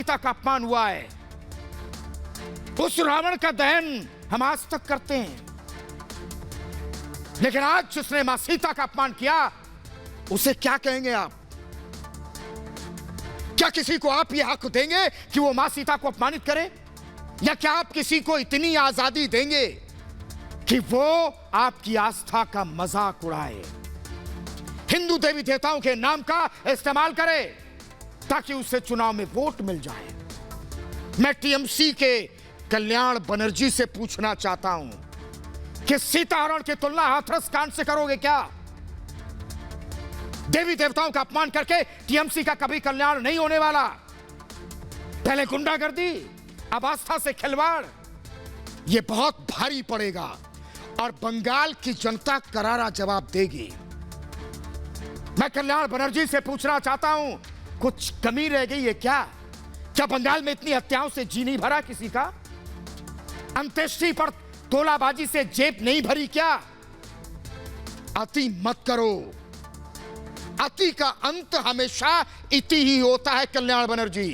सीता का अपमान हुआ है, उस रावण का दहन हम आज तक करते हैं। लेकिन आज जिसने मां सीता का अपमान किया, उसे क्या कहेंगे आप? क्या किसी को आप यह हक देंगे कि वो मां सीता को अपमानित करे? या क्या आप किसी को इतनी आजादी देंगे कि वो आपकी आस्था का मजाक उड़ाए, हिंदू देवी देवताओं के नाम का इस्तेमाल करे ताकि उसे चुनाव में वोट मिल जाए? मैं टीएमसी के कल्याण बनर्जी से पूछना चाहता हूं कि सीताहरण की तुलना हाथरस कांड से करोगे क्या? देवी देवताओं का अपमान करके टीएमसी का कभी कल्याण नहीं होने वाला। पहले गुंडागर्दी, अब आस्था से खिलवाड़, यह बहुत भारी पड़ेगा और बंगाल की जनता करारा जवाब देगी। मैं कल्याण बनर्जी से पूछना चाहता हूं, कुछ कमी रह गई है क्या? क्या बंगाल में इतनी हत्याओं से जी नहीं भरा किसी का? अंत्येष्टि पर तोलाबाजी से जेब नहीं भरी क्या? अति मत करो, अति का अंत हमेशा इति ही होता है। कल्याण बनर्जी,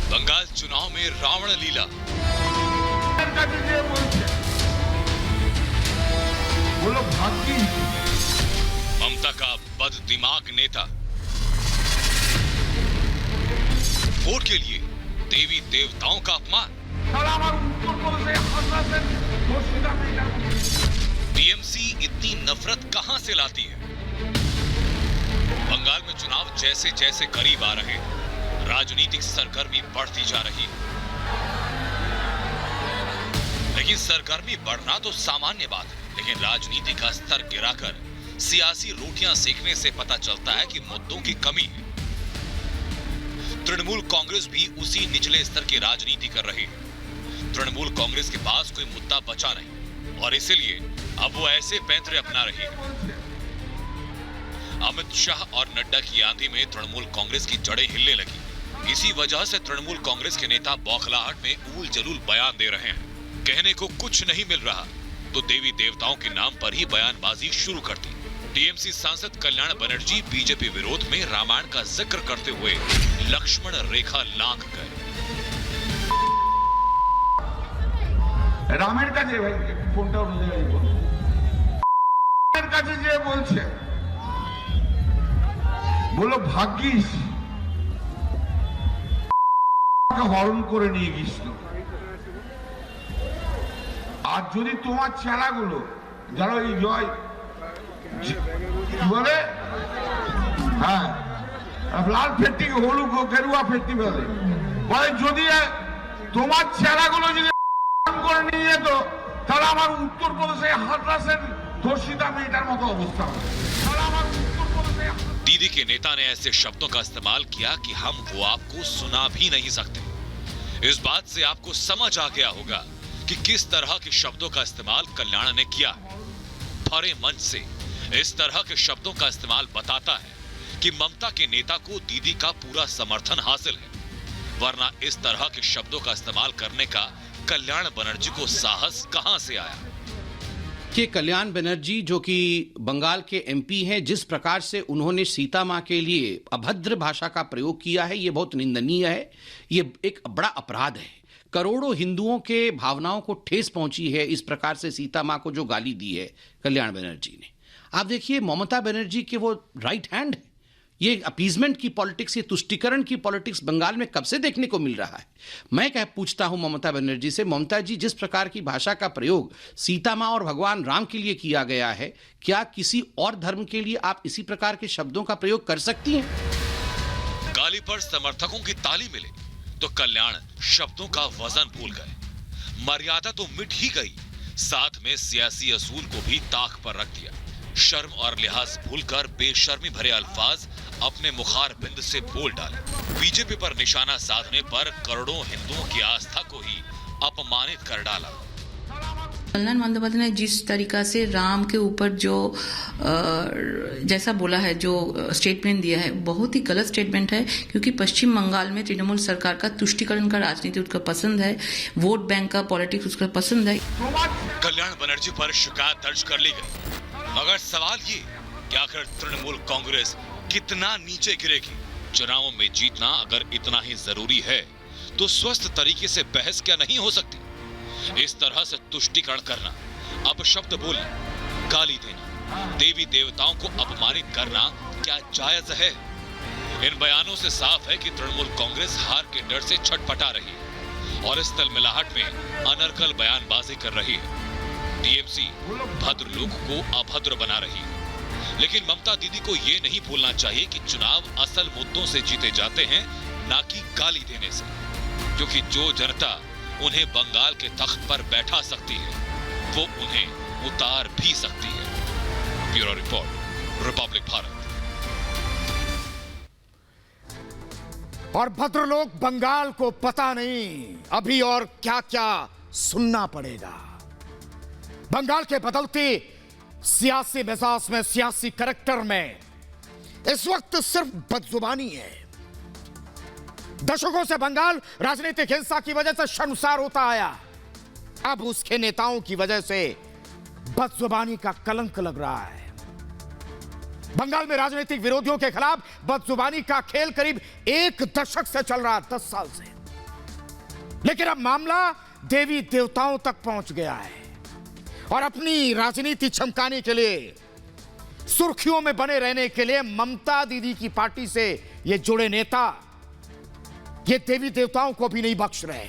बंगाल चुनाव में रावण लीला। बोलो भाग्य ममता का बद दिमाग नेता वोट के लिए देवी देवताओं का अपमान। टीएमसी इतनी नफरत कहां से लाती है? बंगाल में चुनाव जैसे जैसे करीब आ रहे, राजनीतिक सरगर्मी बढ़ती जा रही है। लेकिन सरगर्मी बढ़ना तो सामान्य बात है, लेकिन राजनीति का स्तर गिराकर सियासी रोटियां सेकने से पता चलता है कि मुद्दों की कमी है। तृणमूल कांग्रेस भी उसी निचले स्तर की राजनीति कर रही है। तृणमूल कांग्रेस के पास कोई मुद्दा बचा नहीं और इसलिए अब वो ऐसे पैंतरे अपना रही है। अमित शाह और नड्डा की आंधी में तृणमूल कांग्रेस की जड़ें हिलने लगी। इसी वजह से तृणमूल कांग्रेस के नेता बौखलाहट में ऊल जलूल बयान दे रहे हैं। कहने को कुछ नहीं मिल रहा तो देवी देवताओं के नाम पर ही बयानबाजी शुरू कर दी। टीएमसी सांसद कल्याण बनर्जी बीजेपी विरोध में रामायण का जिक्र करते हुए लक्ष्मण रेखा लांघ गए। রামের কাছে ভাই ফোনটা নিয়ে যাই বল রামের কাছে যে বলছে বলো ভাগ্যিস হরণ করে নিয়ে গিয়েছিল। আর যদি তোমার ছেলাগুলো যারা এই জয় বলে হ্যাঁ লাল ফেট্টি হলুদ গেরুয়া ফেট্টি বলে বলে যদি তোমার ছেলাগুলো যদি করে নিয়ে যেত তাহলে আমার উত্তরপ্রদেশে হাথরাসের ধর্ষিতা মেয়েটার মতো অবস্থা হবে। তাহলে আমার উত্তরপ্রদেশে दीदी के नेता ने ऐसे शब्दों का इस्तेमाल किया कि हम वो आपको सुना भी नहीं सकते। इस बात से आपको समझ आ गया होगा कि किस तरह के शब्दों का इस्तेमाल कल्याण ने किया। भरे मंच से इस तरह के शब्दों का इस्तेमाल बताता है कि ममता के नेता को दीदी का पूरा समर्थन हासिल है, वरना इस तरह के शब्दों का इस्तेमाल करने का कल्याण बनर्जी को साहस कहां से आया? कि कल्याण बनर्जी जो कि बंगाल के एमपी हैं, जिस प्रकार से उन्होंने सीता मां के लिए अभद्र भाषा का प्रयोग किया है, ये बहुत निंदनीय है। ये एक बड़ा अपराध है। करोड़ों हिंदुओं के भावनाओं को ठेस पहुंची है इस प्रकार से सीता मां को जो गाली दी है कल्याण बनर्जी ने। आप देखिए, ममता बनर्जी के वो राइट हैंड है। ये अपीजमेंट की पॉलिटिक्स, ये तुष्टीकरण की पॉलिटिक्स बंगाल में कब से देखने को मिल रहा है? मैं पूछता हूं ममता बनर्जी से, ममता जी, जिस प्रकार की भाषा का प्रयोग सीता मां और भगवान राम के लिए किया गया है, क्या किसी और धर्म के लिए आप इसी प्रकार के शब्दों का प्रयोग कर सकती हैं? गाली पर समर्थकों की ताली मिले तो कल्याण शब्दों का वजन भूल गए। मर्यादा तो मिट ही गई, साथ में सियासी असूल को भी ताक पर रख दिया। शर्म और लिहाज भूलकर बेशर्मी भरे अल्फाज अपने मुखार बिंद से बोल डाले। बीजेपी पर निशाना साधने पर करोड़ों हिंदुओं की आस्था को ही अपमानित कर डाला। कल्याण बंदोपाध्याय ने जिस तरीका से राम के ऊपर जो जैसा बोला है, जो स्टेटमेंट दिया है, बहुत ही गलत स्टेटमेंट है। क्योंकि पश्चिम बंगाल में तृणमूल सरकार का तुष्टीकरण का राजनीति उसका पसंद है, वोट बैंक का पॉलिटिक्स उसका पसंद है। कल्याण बनर्जी पर शिकायत दर्ज कर ली गई, मगर सवाल ये कि आखिर तृणमूल कांग्रेस कितना नीचे गिरेगी? चुनावों में जीतना अगर इतना ही जरूरी है तो स्वस्थ तरीके से बहस क्या नहीं हो सकती? इस तरह से तुष्टीकरण करना, अपशब्द बोलना, गाली देना, देवी देवताओं को अपमानित करना क्या जायज है? इन बयानों से साफ है कि तृणमूल कांग्रेस हार के डर से छटपटा रही है और इस तलमिलाहट में अनर्गल बयानबाजी कर रही है। टीएमसी भद्र लोगों को अभद्र बना रही है। लेकिन ममता दीदी को यह नहीं भूलना चाहिए कि चुनाव असल मुद्दों से जीते जाते हैं, ना कि गाली देने से। क्योंकि जो जनता उन्हें बंगाल के तख्त पर बैठा सकती है, वो उन्हें उतार भी सकती है। Bureau report, Republic Bharat. और भद्र लोग बंगाल को पता नहीं अभी और क्या क्या सुनना पड़ेगा। बंगाल के बदलते सियासी मिजाज में, सियासी करैक्टर में इस वक्त सिर्फ बदजुबानी है। दशकों से बंगाल राजनीतिक हिंसा की वजह से शर्मसार होता आया। अब उसके नेताओं की वजह से बदजुबानी का कलंक लग रहा है। बंगाल में राजनीतिक विरोधियों के खिलाफ बदजुबानी का खेल करीब एक दशक से चल रहा है, 10 साल से। लेकिन अब मामला देवी देवताओं तक पहुंच गया है और अपनी राजनीति चमकाने के लिए, सुर्खियों में बने रहने के लिए ममता दीदी की पार्टी से ये जुड़े नेता ये देवी देवताओं को भी नहीं बख्श रहे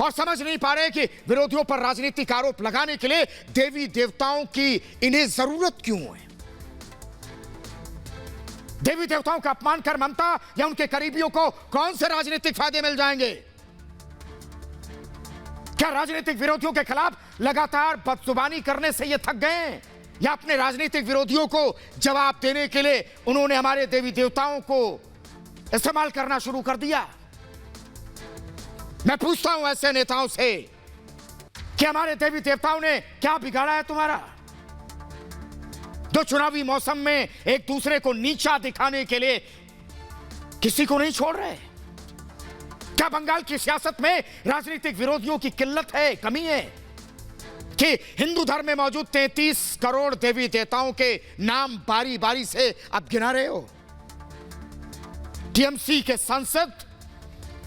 और समझ नहीं पा रहे कि विरोधियों पर राजनीतिक आरोप लगाने के लिए देवी देवताओं की इन्हें जरूरत क्यों है। देवी देवताओं का अपमान कर ममता या उनके करीबियों को कौन से राजनीतिक फायदे मिल जाएंगे? क्या राजनीतिक विरोधियों के खिलाफ लगातार बदजुबानी करने से ये थक गए हैं, या अपने राजनीतिक विरोधियों को जवाब देने के लिए उन्होंने हमारे देवी देवताओं को इस्तेमाल करना शुरू कर दिया? मैं पूछता हूं ऐसे नेताओं से कि हमारे देवी देवताओं ने क्या बिगाड़ा है तुम्हारा, जो चुनावी मौसम में एक दूसरे को नीचा दिखाने के लिए किसी को नहीं छोड़ रहे? क्या बंगाल की सियासत में राजनीतिक विरोधियों की किल्लत है, कमी है कि हिंदू धर्म में मौजूद 33 करोड़ देवी देवताओं के नाम बारी बारी से अब गिना रहे हो? टीएमसी के सांसद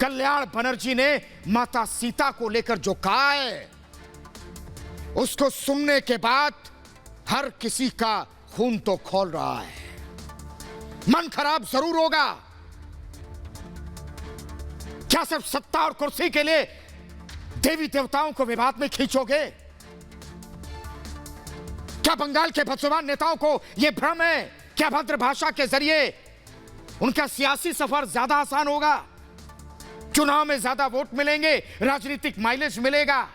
कल्याण बनर्जी ने माता सीता को लेकर जो कहा है, उसको सुनने के बाद हर किसी का खून तो खौल रहा है। मन खराब जरूर होगा। क्या सिर्फ सत्ता और कुर्सी के लिए देवी देवताओं को विवाद में खींचोगे? क्या बंगाल के बदजुबान नेताओं को यह भ्रम है कि अभद्र भाषा के जरिए उनका सियासी सफर ज्यादा आसान होगा, चुनाव में ज्यादा वोट मिलेंगे, राजनीतिक माइलेज मिलेगा?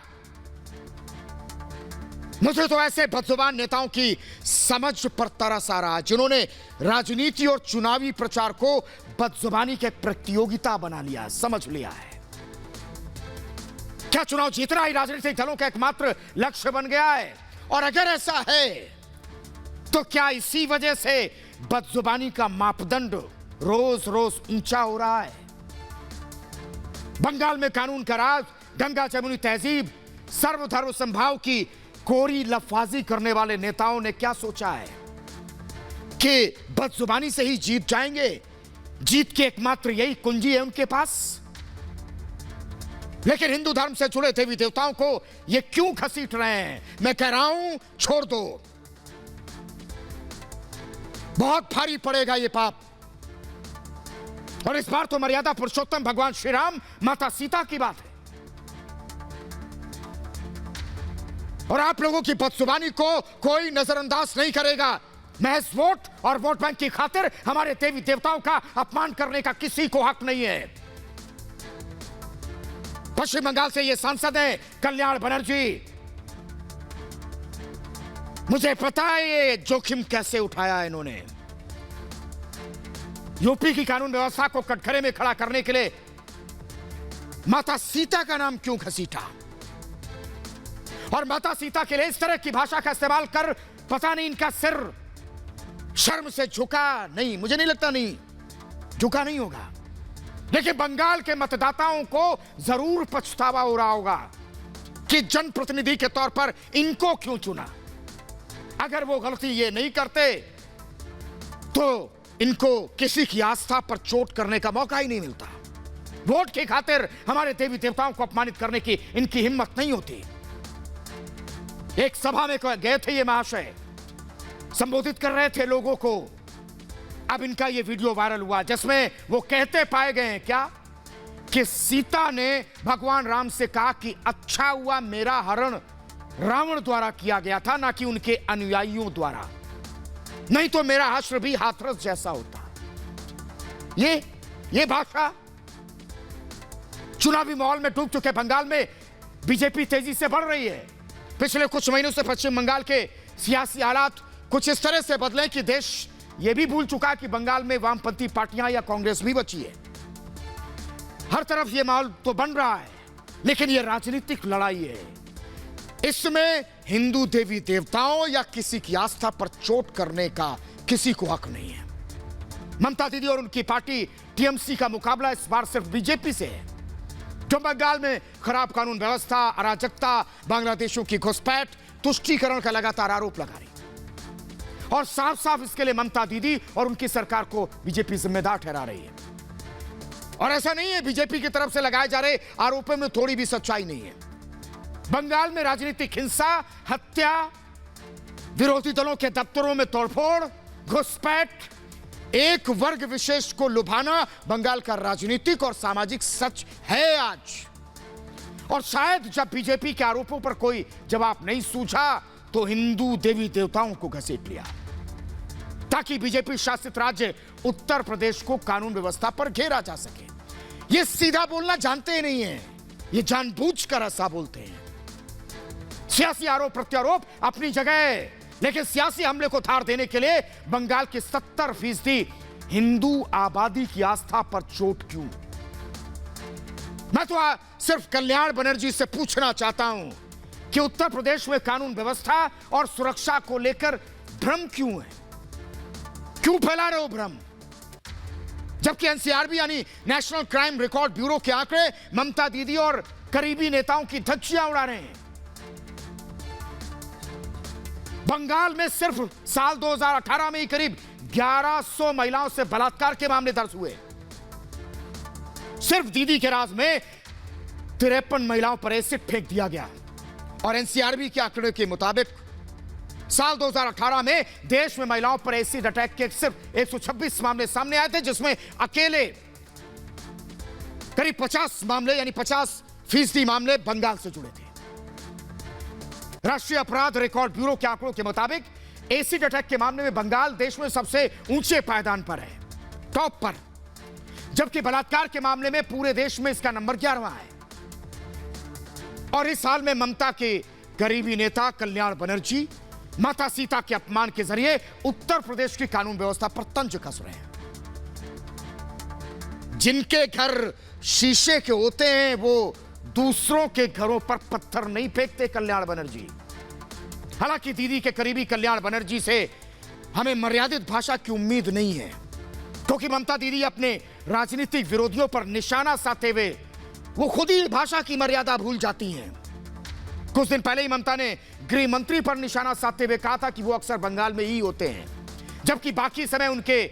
मुझे तो ऐसे बदजुबान नेताओं की समझ पर तरस आ रहा, जिन्होंने राजनीति और चुनावी प्रचार को बदजुबानी के प्रतियोगिता बना लिया, समझ लिया है। क्या चुनाव जीतना ही राजनीतिक दलों का एकमात्र लक्ष्य बन गया है? और अगर ऐसा है तो क्या इसी वजह से बदजुबानी का मापदंड रोज रोज ऊंचा हो रहा है? बंगाल में कानून का राज, गंगा जमुनी तहजीब, सर्वधर्म संभाव की कोरी लफाजी करने वाले नेताओं ने क्या सोचा है कि बदजुबानी से ही जीत जाएंगे? जीत की एकमात्र यही कुंजी है उनके पास। लेकिन हिंदू धर्म से जुड़े देवी देवताओं को ये क्यों घसीट रहे हैं? मैं कह रहा हूं, छोड़ दो। बहुत भारी पड़ेगा ये पाप। और इस बार तो मर्यादा पुरुषोत्तम भगवान श्री राम, माता सीता की बात है। और आप लोगों की बदजुबानी को कोई नजरअंदाज नहीं करेगा। महज वोट और वोट बैंक की खातिर हमारे देवी देवताओं का अपमान करने का किसी को हक नहीं है। पश्चिम बंगाल से ये सांसद हैं कल्याण बनर्जी। मुझे पता है ये जोखिम कैसे उठाया इन्होंने। यूपी की कानून व्यवस्था को कटघरे में खड़ा करने के लिए माता सीता का नाम क्यों घसीटा? और माता सीता के लिए इस तरह की भाषा का इस्तेमाल कर पता नहीं इनका सिर शर्म से झुका नहीं, मुझे नहीं लगता, नहीं झुका नहीं होगा। लेकिन बंगाल के मतदाताओं को जरूर पछतावा हो रहा होगा कि जनप्रतिनिधि के तौर पर इनको क्यों चुना। अगर वो गलती ये नहीं करते तो इनको किसी की आस्था पर चोट करने का मौका ही नहीं मिलता। वोट की खातिर हमारे देवी देवताओं को अपमानित करने की इनकी हिम्मत नहीं होती। एक सभा में गए थे ये महाशय, संबोधित कर रहे थे लोगों को। अब इनका ये वीडियो वायरल हुआ जिसमें वो कहते पाए गए हैं क्या कि सीता ने भगवान राम से कहा कि अच्छा हुआ मेरा हरण रावण द्वारा किया गया था, ना कि उनके अनुयायियों द्वारा, नहीं तो मेरा हश्र भी हाथरस जैसा होता। ये भाषा। चुनावी माहौल में डूब चुके बंगाल में बीजेपी तेजी से बढ़ रही है। पिछले कुछ महीनों से पश्चिम बंगाल के सियासी हालात कुछ इस तरह से बदले कि देश यह भी भूल चुका कि बंगाल में वामपंथी पार्टियां या कांग्रेस भी बची है। हर तरफ यह माहौल तो बन रहा है, लेकिन यह राजनीतिक लड़ाई है। इसमें हिंदू देवी देवताओं या किसी की आस्था पर चोट करने का किसी को हक नहीं है। ममता दीदी और उनकी पार्टी टीएमसी का मुकाबला इस बार सिर्फ बीजेपी से है, जो बंगाल में खराब कानून व्यवस्था, अराजकता, बांग्लादेशियों की घुसपैठ, तुष्टीकरण का लगातार आरोप लगा रही और साफ साफ इसके लिए ममता दीदी और उनकी सरकार को बीजेपी जिम्मेदार ठहरा रही है। और ऐसा नहीं है बीजेपी की तरफ से लगाए जा रहे आरोपों में थोड़ी भी सच्चाई नहीं है। बंगाल में राजनीतिक हिंसा, हत्या, विरोधी दलों के दफ्तरों में तोड़फोड़, घुसपैठ, एक वर्ग विशेष को लुभाना बंगाल का राजनीतिक और सामाजिक सच है आज। और शायद जब बीजेपी के आरोपों पर कोई जवाब नहीं सूझा तो हिंदू देवी देवताओं को घसीट लिया ताकि बीजेपी शासित राज्य उत्तर प्रदेश को कानून व्यवस्था पर घेरा जा सके। ये सीधा बोलना जानते ही नहीं है, ये जानबूझकर ऐसा बोलते हैं। सियासी आरोप प्रत्यारोप अपनी जगह है, लेकिन सियासी हमले को धार देने के लिए बंगाल की 70% हिंदू आबादी की आस्था पर चोट क्यों? मैं तो सिर्फ कल्याण बनर्जी से पूछना चाहता हूं कि उत्तर प्रदेश में कानून व्यवस्था और सुरक्षा को लेकर भ्रम क्यों है? क्यों फैला रहे हो भ्रम? जबकि एनसीआरबी यानी नेशनल क्राइम रिकॉर्ड ब्यूरो के आंकड़े ममता दीदी और करीबी नेताओं की धज्जियां उड़ा रहे हैं। बंगाल में सिर्फ साल 2018 में ही करीब 1100 महिलाओं से बलात्कार के मामले दर्ज हुए। सिर्फ दीदी के राज में 53 महिलाओं पर एसिड फेंक दिया गया। और एनसीआरबी के आंकड़े के मुताबिक साल 2018 में देश में महिलाओं पर एसिड अटैक के सिर्फ 126 मामले सामने आए थे, जिसमें अकेले करीब 50 मामले यानी 50% मामले बंगाल से जुड़े थे। राष्ट्रीय अपराध रिकॉर्ड ब्यूरो के आंकड़ों के मुताबिक एसिड अटैक के मामले में बंगाल देश में सबसे ऊंचे पायदान पर है, टॉप पर, जबकि बलात्कार के मामले में पूरे देश में इसका नंबर 11वां है। और इस साल में ममता के गरीबी नेता कल्याण बनर्जी माता सीता के अपमान के जरिए उत्तर प्रदेश की कानून व्यवस्था पर तंज कस रहे हैं। जिनके घर शीशे के होते हैं वो दूसरों के घरों पर पत्थर नहीं फेंकते कल्याण बनर्जी। हालांकि दीदी के करीबी कल्याण बनर्जी से हमें मर्यादित भाषा की उम्मीद नहीं है, क्योंकि ममता दीदी अपने राजनीतिक विरोधियों पर निशाना साधते हुए वो खुद ही भाषा की मर्यादा भूल जाती हैं। कुछ दिन पहले ही ममता ने गृह मंत्री पर निशाना साधते हुए कहा था कि वो अक्सर बंगाल में ही होते हैं, जबकि बाकी समय उनके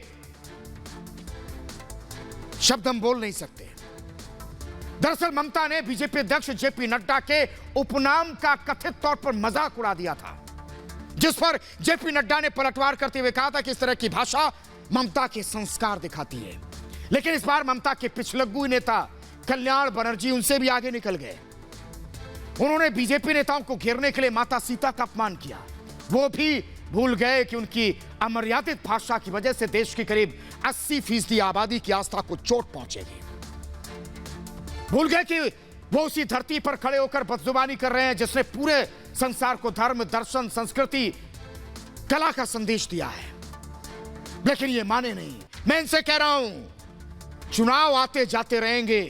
शब्द हम बोल नहीं सकते। दरअसल ममता ने बीजेपी अध्यक्ष जेपी नड्डा के उपनाम का कथित तौर पर मजाक उड़ा दिया था, जिस पर जेपी नड्डा ने पलटवार करते हुए कहा था कि इस तरह की भाषा ममता के संस्कार दिखाती है। लेकिन इस बार ममता के पिछलग्गू नेता कल्याण बनर्जी उनसे भी आगे निकल गए। उन्होंने बीजेपी नेताओं को घेरने के लिए माता सीता का अपमान किया। वो भी भूल गए कि उनकी अमर्यादित भाषा की वजह से देश की करीब 80% आबादी की आस्था को चोट पहुंचेगी। भूल गए कि वो उसी धरती पर खड़े होकर बदजुबानी कर रहे हैं जिसने पूरे संसार को धर्म, दर्शन, संस्कृति, कला का संदेश दिया है। लेकिन ये माने नहीं। मैं इनसे कह रहा हूं, चुनाव आते जाते रहेंगे,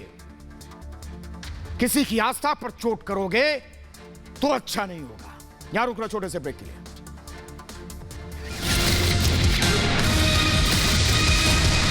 किसी की आस्था पर चोट करोगे तो अच्छा नहीं होगा। यहां रुकना छोटे से ब्रेक के लिए।